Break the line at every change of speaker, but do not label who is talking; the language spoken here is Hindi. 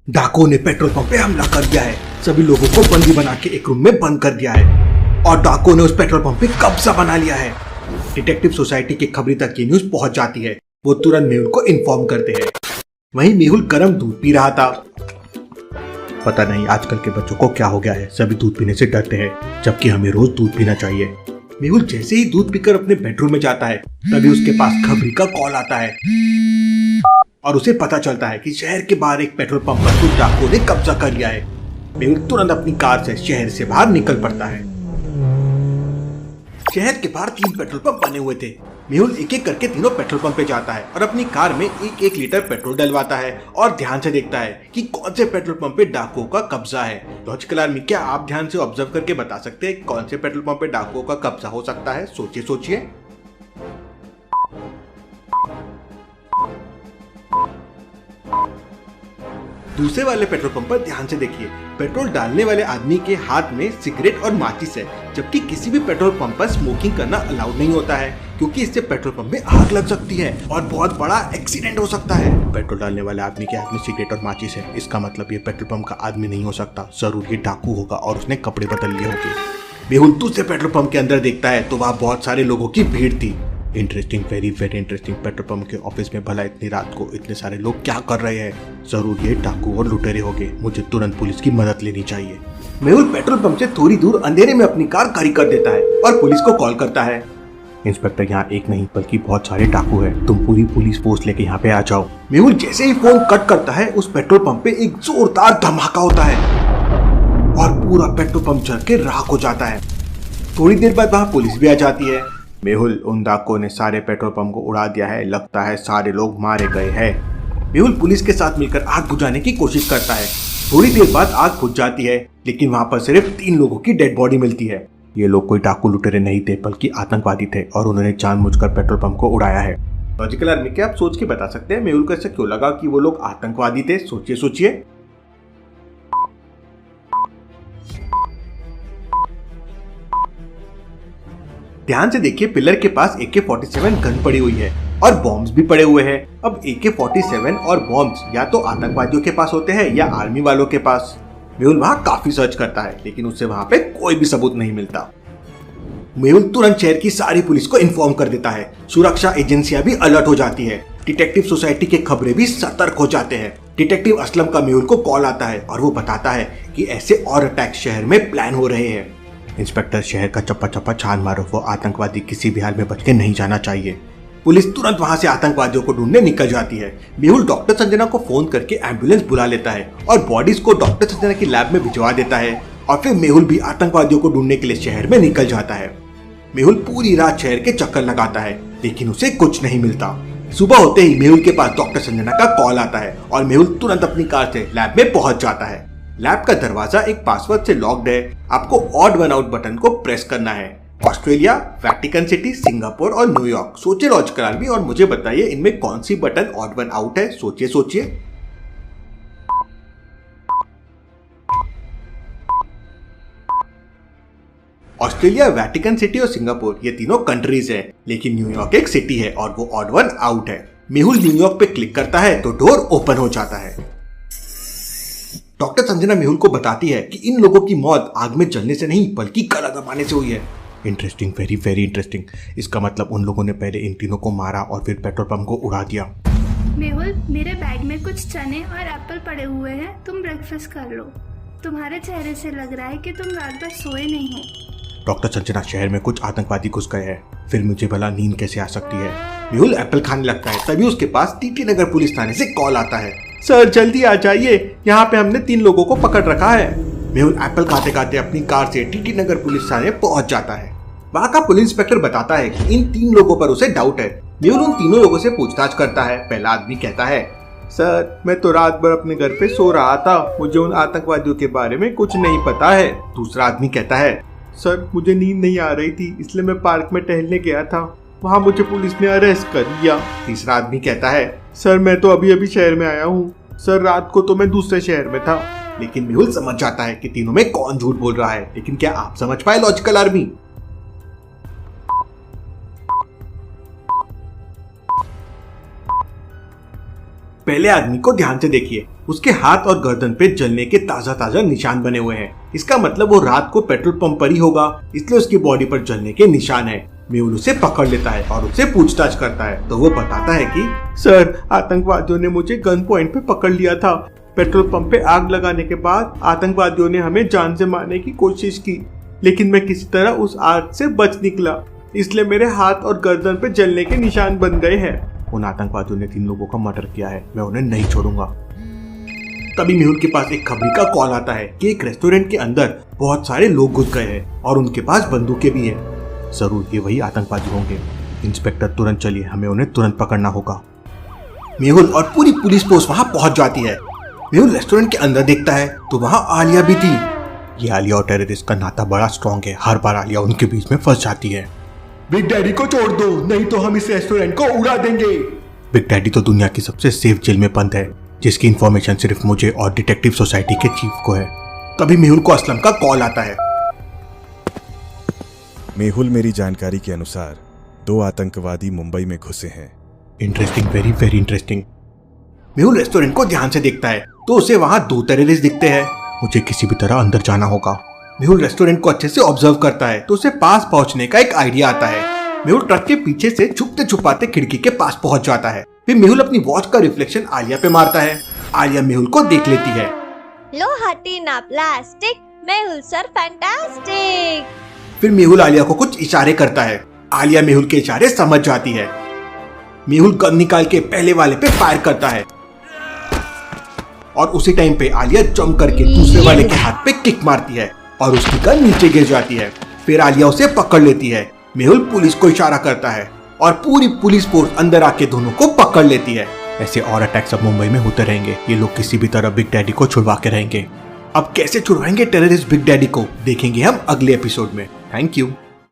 डाकुओं ने पेट्रोल पंप पे हमला कर दिया है। सभी लोगों को बंदी बना के एक रूम में बंद कर दिया है और डाकुओं ने उस पेट्रोल पंप पे कब्जा बना लिया है। डिटेक्टिव सोसाइटी की खबरी तक ये न्यूज पहुंच जाती है। वो तुरंत मेहुल को इन्फॉर्म करते हैं। वहीं मेहुल गर्म दूध पी रहा था। पता नहीं आजकल के बच्चों को क्या हो गया है, सभी दूध पीने से डरते हैं, जबकि हमें रोज दूध पीना चाहिए। मेहुल जैसे ही दूध पीकर अपने बेडरूम में जाता है, तभी उसके पास खबरी का कॉल आता है और उसे पता चलता है कि शहर के बाहर एक पेट्रोल पंप पर कुछ डाकुओं ने कब्जा कर लिया है। मेहुल तुरंत अपनी कार से शहर से बाहर निकल पड़ता है। शहर के बाहर 3 पेट्रोल पंप बने हुए थे। मेहुल एक एक करके तीनों पेट्रोल पंप पे जाता है और अपनी कार में 1-1 लीटर पेट्रोल डलवाता है और ध्यान से देखता है कि कौन से पेट्रोल पंप पे डाकुओं का कब्जा है। लॉजिकल आर्मी, क्या आप ध्यान से ऑब्जर्व करके बता सकते हैं कौन से पेट्रोल पंप पे डाकुओं का कब्जा हो सकता है? सोचिए सोचिए। दूसरे वाले पेट्रोल पंप पर ध्यान से देखिए। पेट्रोल डालने वाले आदमी के हाथ में सिगरेट और माचिस है, जबकि किसी भी पेट्रोल पंप पर स्मोकिंग करना अलाउड नहीं होता है, क्योंकि इससे पेट्रोल पंप में आग लग सकती है और बहुत बड़ा एक्सीडेंट हो सकता है। पेट्रोल डालने वाले आदमी के हाथ में सिगरेट और माचिस है, इसका मतलब ये पेट्रोल पंप का आदमी नहीं हो सकता, जरूर ये डाकू होगा और उसने कपड़े बदल लिए होंगे। मेहुल दूसरे पेट्रोल पंप के अंदर देखता है तो वहाँ बहुत सारे लोगों की भीड़ थी। Interesting, very very interesting. Petrol pump के ऑफिस में भला इतनी रात को इतने सारे लोग क्या कर रहे हैं? जरूर ये डाकू और लुटेरे होंगे। मुझे तुरंत पुलिस की मदद लेनी चाहिए। मेहुल पेट्रोल पंप से थोड़ी दूर अंधेरे में अपनी कार खड़ी कर देता है और पुलिस को कॉल करता है। इंस्पेक्टर, यहाँ एक नहीं बल्कि बहुत सारे डाकू हैं, तुम पूरी पुलिस फोर्स लेके यहाँ पे आ जाओ। मेहुल जैसे ही फोन कट करता है, उस पेट्रोल पंप पे एक जोरदार धमाका होता है और पूरा पेट्रोल पंप जल के राख हो जाता है। थोड़ी देर बाद वहाँ पुलिस भी आ जाती है। मेहुल, उन डाकुओं ने सारे पेट्रोल पंप को उड़ा दिया है, लगता है सारे लोग मारे गए हैं। मेहुल पुलिस के साथ मिलकर आग बुझाने की कोशिश करता है। थोड़ी देर बाद आग बुझ जाती है, लेकिन वहाँ पर सिर्फ 3 लोगों की डेड बॉडी मिलती है। ये लोग कोई डाकू लुटेरे नहीं थे, बल्कि आतंकवादी थे और उन्होंने जानबूझकर पेट्रोल पंप को उड़ाया है। लॉजिकल आर्मी, क्या आप सोच के बता सकते हैं मेहुल को ऐसा क्यों लगा कि वो लोग आतंकवादी थे? सोचिए सोचिए। ध्यान से देखिए, पिलर के पास AK-47 गन पड़ी हुई है और बॉम्ब्स भी पड़े हुए हैं। अब AK-47 और बॉम्ब्स या तो आतंकवादियों के पास होते हैं या आर्मी वालों के पास। मेहुल वहाँ काफी सर्च करता है, लेकिन उससे वहाँ पे कोई भी सबूत नहीं मिलता। मेहुल तुरंत शहर की सारी पुलिस को इन्फॉर्म कर देता है। सुरक्षा एजेंसियां भी अलर्ट हो जाती है। डिटेक्टिव सोसाइटी के खबरें भी सतर्क हो जाते हैं। डिटेक्टिव असलम का मेहुल को कॉल आता है और वो बताता है कि ऐसे और अटैक शहर में प्लान हो रहे हैं। इंस्पेक्टर, शहर का चप्पा चप्पा छान मारो, वो आतंकवादी किसी भी हाल में बच के नहीं जाना चाहिए। पुलिस तुरंत वहां से आतंकवादियों को ढूंढने निकल जाती है। मेहुल डॉक्टर संजना को फोन करके एम्बुलेंस बुला लेता है और बॉडीज को डॉक्टर संजना की लैब में भिजवा देता है और फिर मेहुल भी आतंकवादियों को ढूंढने के लिए शहर में निकल जाता है। मेहुल पूरी रात शहर के चक्कर लगाता है, लेकिन उसे कुछ नहीं मिलता। सुबह होते ही मेहुल के पास डॉक्टर संजना का कॉल आता है और मेहुल तुरंत अपनी कार से लैब में पहुंच जाता है। लैब का दरवाजा एक पासवर्ड से लॉक्ड है। आपको ऑड वन आउट बटन को प्रेस करना है। ऑस्ट्रेलिया, वेटिकन सिटी, सिंगापुर और न्यूयॉर्क। सोचिए लॉजिकल आर्मी और मुझे बताइए इनमें कौन सी बटन ऑड वन आउट है? सोचिए सोचिए। ऑस्ट्रेलिया, वेटिकन सिटी और सिंगापुर ये तीनों कंट्रीज है, लेकिन न्यूयॉर्क एक सिटी है और वो ऑड वन आउट है। मेहुल न्यूयॉर्क पे क्लिक करता है तो डोर ओपन हो जाता है। डॉक्टर संजना मेहुल को बताती है कि इन लोगों की मौत आग में जलने से नहीं बल्कि गला दबाने से हुई है। Interesting, very very interesting. इसका मतलब उन लोगों ने पहले इन तीनों को मारा और फिर पेट्रोल पंप को उड़ा दिया।
मेहुल, मेरे बैग में कुछ चने और एप्पल पड़े हुए हैं, तुम ब्रेकफास्ट कर लो। तुम्हारे चेहरे से लग रहा है कि तुम रात भर सोए नहीं हो।
डॉक्टर संजना, शहर में कुछ आतंकवादी घुस गए हैं, फिर मुझे भला नींद कैसे आ सकती है? मेहुल एप्पल खाने लगता है, तभी उसके पास टीटी नगर पुलिस थाने से कॉल आता है। सर जल्दी आ जाइए, यहाँ पे हमने 3 लोगों को पकड़ रखा है। मेहुल एप्पल खाते खाते अपनी कार से टीटी नगर पुलिस थाने पहुंच जाता है। वहाँ का पुलिस इंस्पेक्टर बताता है कि इन 3 लोगों पर उसे डाउट है। मेहुल उन तीनों लोगों से पूछताछ करता है। पहला आदमी कहता है, सर मैं तो रात भर अपने घर पे सो रहा था, मुझे उन आतंकवादियों के बारे में कुछ नहीं पता है। दूसरा आदमी कहता है, सर मुझे नींद नहीं आ रही थी, इसलिए मैं पार्क में टहलने गया था, वहाँ मुझे पुलिस ने अरेस्ट कर लिया। तीसरा आदमी कहता है, सर मैं तो अभी अभी शहर में आया हूँ, सर रात को तो मैं दूसरे शहर में था। लेकिन मेहुल समझ जाता है कि तीनों में कौन झूठ बोल रहा है। लेकिन क्या आप समझ पाए लॉजिकल आर्मी? पहले आदमी को ध्यान से देखिए, उसके हाथ और गर्दन पे जलने के ताजा ताजा निशान बने हुए हैं। इसका मतलब वो रात को पेट्रोल पंप पर ही होगा, इसलिए उसकी बॉडी पर जलने के निशान है। मेहुल उसे पकड़ लेता है और उससे पूछताछ करता है तो वो बताता है कि सर, आतंकवादियों ने मुझे गन पॉइंट पे पकड़ लिया था। पेट्रोल पंप पे आग लगाने के बाद आतंकवादियों ने हमें जान से मारने की कोशिश की, लेकिन मैं किसी तरह उस आग से बच निकला, इसलिए मेरे हाथ और गर्दन पे जलने के निशान बन गए हैं। उन आतंकवादियों ने 3 लोगों का मर्डर किया है, मैं उन्हें नहीं छोड़ूंगा। तभी मेहुल के पास एक खबरी का कॉल आता है कि एक रेस्टोरेंट के अंदर बहुत सारे लोग घुस गए हैं और उनके पास बंदूकें भी हैं। जरूर ये वही आतंकवादी होंगे। इंस्पेक्टर तुरंत चलिए, हमें उन्हें तुरंत पकड़ना होगा। मेहुल और पूरी पुलिस फोर्स वहाँ पहुंच जाती है। मेहुल रेस्टोरेंट के अंदर देखता है तो वहाँ आलिया भी थी। ये आलिया और टेररिस्ट का नाता बड़ा स्ट्रॉन्ग है, हर बार आलिया उनके बीच में फंस जाती है। बिग डैडी को छोड़ दो, नहीं तो हम इस रेस्टोरेंट को उड़ा देंगे। बिग डैडी तो दुनिया की सबसे सेफ जेल में बंद है, जिसकी इंफॉर्मेशन सिर्फ मुझे और डिटेक्टिव सोसाइटी के चीफ को है। तभी मेहुल को असलम का कॉल आता है।
मेहुल, मेरी जानकारी के अनुसार 2 आतंकवादी मुंबई में घुसे हैं।
Interesting, very very interesting. Mehul restaurant को ध्यान से देखता है तो उसे वहाँ 2 टेररिस्ट दिखते हैं। मुझे किसी भी तरह अंदर जाना होगा। मेहुल रेस्टोरेंट को अच्छे से ऑब्जर्व करता है तो उसे पास पहुंचने का एक आइडिया आता है। मेहुल ट्रक के पीछे से छुपते छुपाते खिड़की के पास पहुंच जाता है। फिर मेहुल अपनी वॉच का रिफ्लेक्शन आलिया पे मारता है। आलिया मेहुल को देख लेती है।
लो हटी ना प्लास्टिक, मेहुल सर फैंटास्टिक।
फिर मेहुल आलिया को कुछ इशारे करता है। आलिया मेहुल के इशारे समझ जाती है। मेहुल गन निकाल के पहले वाले पे फायर करता है और उसी टाइम पे आलिया जंप करके दूसरे वाले के हाथ पे किक मारती है और उसकी गन नीचे गिर जाती है। फिर आलिया उसे पकड़ लेती है। मेहुल पुलिस को इशारा करता है और पूरी पुलिस फोर्स अंदर आके दोनों को पकड़ लेती है। ऐसे और अटैक्स अब मुंबई में होते रहेंगे। ये लोग किसी भी तरह बिग डैडी को छुड़वा के रहेंगे। अब कैसे छुड़वाएंगे टेररिस्ट बिग डैडी को, देखेंगे हम अगले एपिसोड में। Thank you.